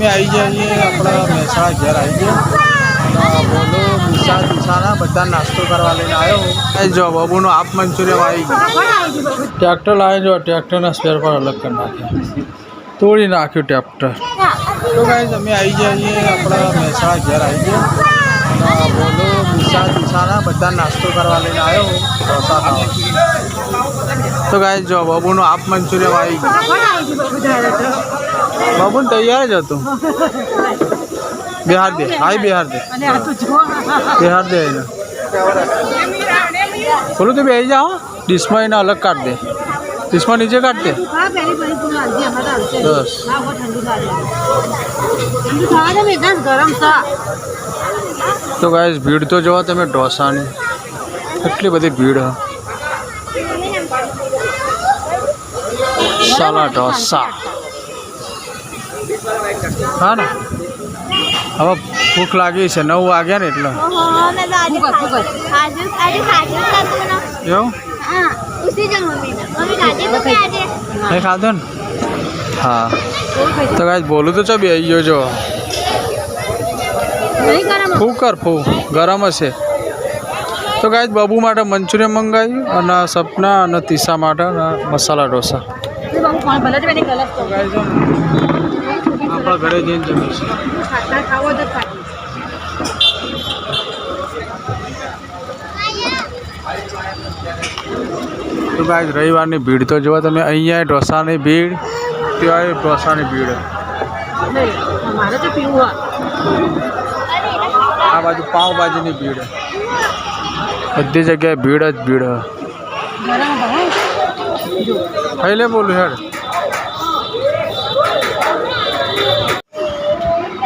में आई जाइए अपना महेसाणा घर आई गया बोलो दिशा बदा नास्तो करवा लेने आयो जो बाबू नो आप मंचूरियन आई ट्रेक्टर लाए जो ट्रेक्टर स्पेर पर अलग कर नाख्या तोड़ी नाख्यु ट्रेक्टर। तो गाइस अमे आई जाइए अपना महेसाणा घर आई गया बोलो दिशा बदा नास्तो करवा लेने आयो डोसा खावा। तो गाइस जो बाबू नो आप मंचूरियन आई बाबू तैयार ज हतुं बिहार दे हाई बिहार दे बिहार दे ना बोलो तो बेच जाओ डिश में ना अलग काट दे डिश में नीचे काट दे बस। तो गाइस भीड़ तो जो तमे डोसा नी એટલી બધી ભીડ સાલા ઢોસા હા ને હવે ભૂખ લાગી છે 9 વાગ્યા ને એટલે એવું नहीं खाधो ने हाँ तो गाइस बोलू तो चबी आई गयो जो फू कर फू गरम हे। तो गाइस बाबू माटे मंचूरियन मंगाव्યું અને સપના અને તીસા માટે મસાલા ઢોસા। આપણા ઘરે જઈને જમીશું। तो गाइस रविवार की भीड़ तो जो तमे अहींया ढोसा की भीड़ त्या ढोसा की भीड़ आ बाजू पाव भाजी की भीड़ बधी जगह भीड़ ज भीड़ पहले बोलू हेड।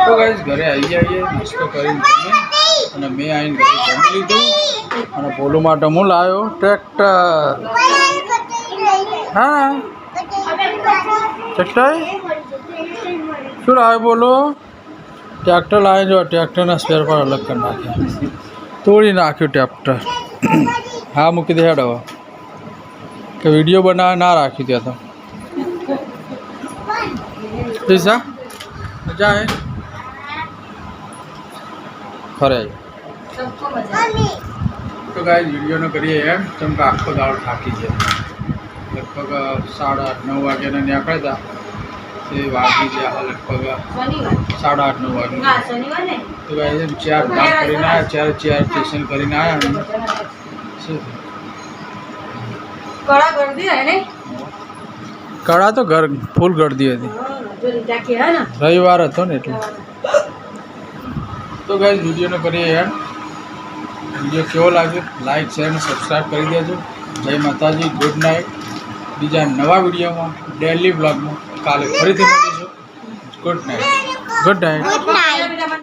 तो गाइस घरे आई जाइए नास्तो करीने અને મેં આવીને ઘરે જમી લીધું અને બોલો માટે હું લાવ્યો ટ્રેક્ટર। हाँ ट्रैक्टर शू लाए बोलो ट्रैक्टर लाए जो ट्रैक्टर स्पेर पर अलग कर नाख्या तोड़ी नाख्यु ट्रैक्टर। हाँ मूकी दे हेड हवे कि वीडियो बना ना राखी त्या तो दिशा मजा है खरे। तो गाइस वीडियो ने करिए यार चमका आखो दाड़ थाकी है लगभग 8:30-9 वागे निकला था से वागी गया लगभग 8:30-9 वागे। तो गाइस 4 धाम करीने आया 4 स्टेशन करीने आया कड़ा गर्दी है ने कड़ा तो घर फूल गर्दी थी रविवार હતો ને એટલે। तो गाइस वीडियो ने करिए यार वीडियो केवो लगे लाइक शेयर और सब्सक्राइब कर दीजिए। जय माताजी गुड नाइट बीजा नवा वीडियो में डेली ब्लॉग में काले फरीथी मळीशुं। Good night.